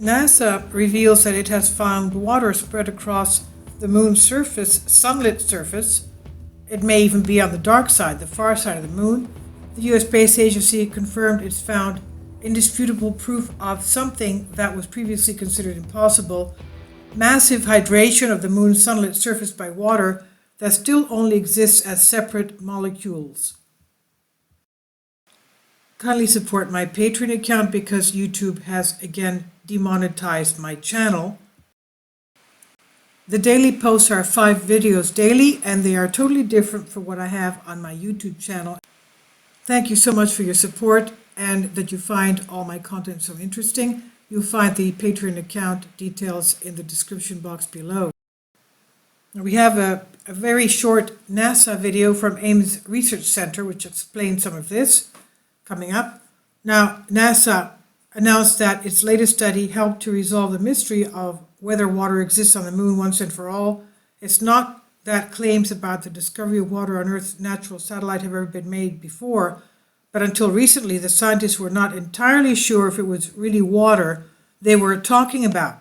NASA reveals that it has found water spread across the moon's surface, sunlit surface. It may even be on the dark side, the far side of the moon. The U.S. Space Agency confirmed it's found indisputable proof of something that was previously considered impossible: massive hydration of the moon's sunlit surface by water that still only exists as separate molecules. Kindly support my Patreon account because YouTube has again demonetized my channel. The daily posts are 5 videos daily, and they are totally different from what I have on my YouTube channel. Thank you so much for your support and that you find all my content so interesting. You'll find the Patreon account details in the description box below. Now we have a very short NASA video from Ames Research Center which explains some of this coming up. Now, NASA announced that its latest study helped to resolve the mystery of whether water exists on the moon once and for all. It's not that claims about the discovery of water on Earth's natural satellite have ever been made before, but until recently, the scientists were not entirely sure if it was really water they were talking about.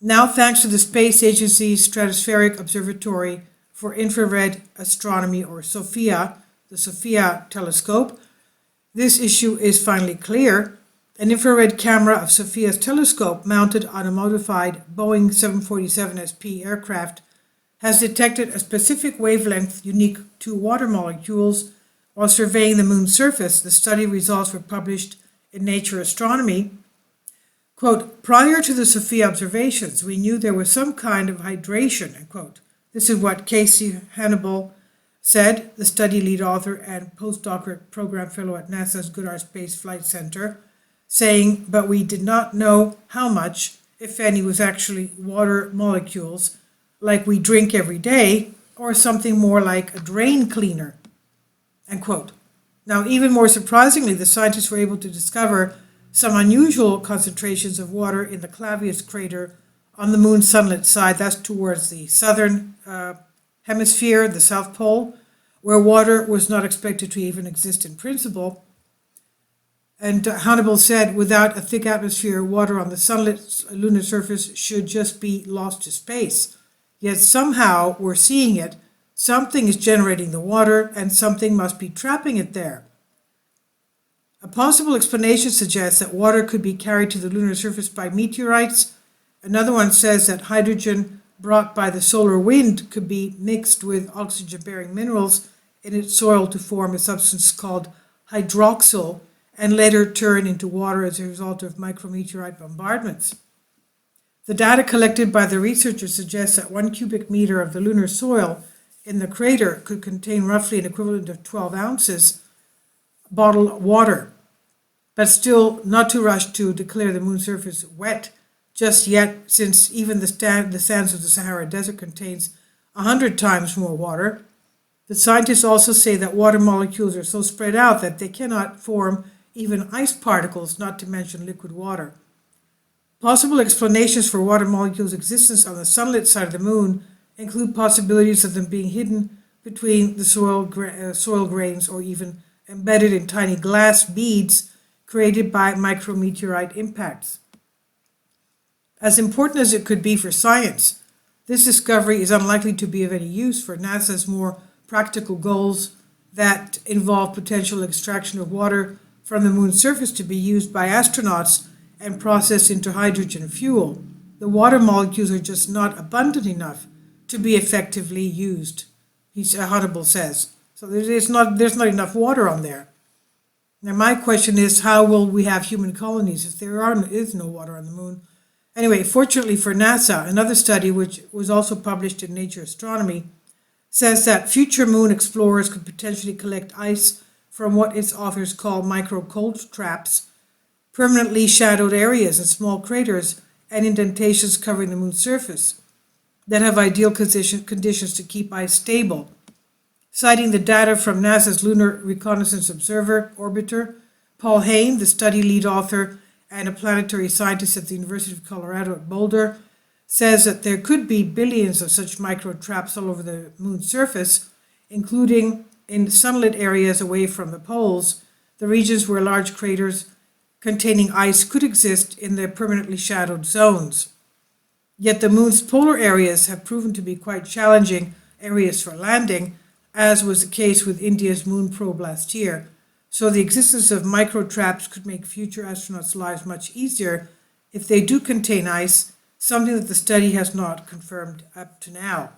Now, thanks to the Space Agency's Stratospheric Observatory for Infrared Astronomy, or SOFIA, the SOFIA telescope, this issue is finally clear. An infrared camera of SOFIA's telescope, mounted on a modified Boeing 747 SP aircraft, has detected a specific wavelength unique to water molecules while surveying the moon's surface. The study results were published in Nature Astronomy. Quote, "Prior to the SOFIA observations, we knew there was some kind of hydration," end quote. This is what Casey Hannibal said, the study lead author and postdoctorate program fellow at NASA's Goddard Space Flight Center, saying, "But we did not know how much, if any, was actually water molecules like we drink every day, or something more like a drain cleaner," end quote. Now, even more surprisingly, the scientists were able to discover some unusual concentrations of water in the Clavius crater on the moon's sunlit side. That's towards the southern hemisphere, the South Pole, where water was not expected to even exist in principle. And Hannibal said, "Without a thick atmosphere, water on the sunlit lunar surface should just be lost to space. Yet somehow we're seeing it. Something is generating the water, and something must be trapping it there." A possible explanation suggests that water could be carried to the lunar surface by meteorites. Another one says that hydrogen brought by the solar wind could be mixed with oxygen-bearing minerals in its soil to form a substance called hydroxyl and later turn into water as a result of micrometeorite bombardments. The data collected by the researchers suggests that 1 cubic meter of the lunar soil in the crater could contain roughly an equivalent of 12 ounces bottled water, but still not to rush to declare the moon's surface wet just yet, since even the sands of the Sahara Desert contains 100 times more water. The scientists also say that water molecules are so spread out that they cannot form even ice particles, not to mention liquid water. Possible explanations for water molecules' existence on the sunlit side of the moon include possibilities of them being hidden between the soil grains or even embedded in tiny glass beads created by micrometeorite impacts. As important as it could be for science, this discovery is unlikely to be of any use for NASA's more practical goals that involve potential extraction of water from the moon's surface to be used by astronauts and processed into hydrogen fuel. The water molecules are just not abundant enough to be effectively used, Hannibal says. So there's not enough water on there. Now my question is, how will we have human colonies if there is no water on the moon? Anyway, fortunately for NASA, another study, which was also published in Nature Astronomy, says that future moon explorers could potentially collect ice from what its authors call micro-cold traps, permanently shadowed areas and small craters and indentations covering the moon's surface that have ideal conditions to keep ice stable. Citing the data from NASA's Lunar Reconnaissance Observer orbiter, Paul Hain, the study lead author and a planetary scientist at the University of Colorado at Boulder, says that there could be billions of such micro-traps all over the moon's surface, including in sunlit areas away from the poles, the regions where large craters containing ice could exist in the permanently shadowed zones. Yet the moon's polar areas have proven to be quite challenging areas for landing, as was the case with India's moon probe last year. So the existence of micro-traps could make future astronauts' lives much easier if they do contain ice, something that the study has not confirmed up to now.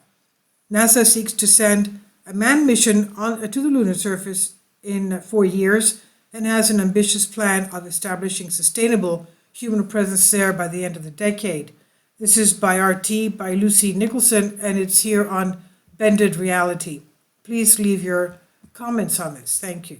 NASA seeks to send a manned mission to the lunar surface in 4 years and has an ambitious plan of establishing sustainable human presence there by the end of the decade. This is by RT by Lucy Nicholson, and it's here on Bended Reality. Please leave your comments on this. Thank you.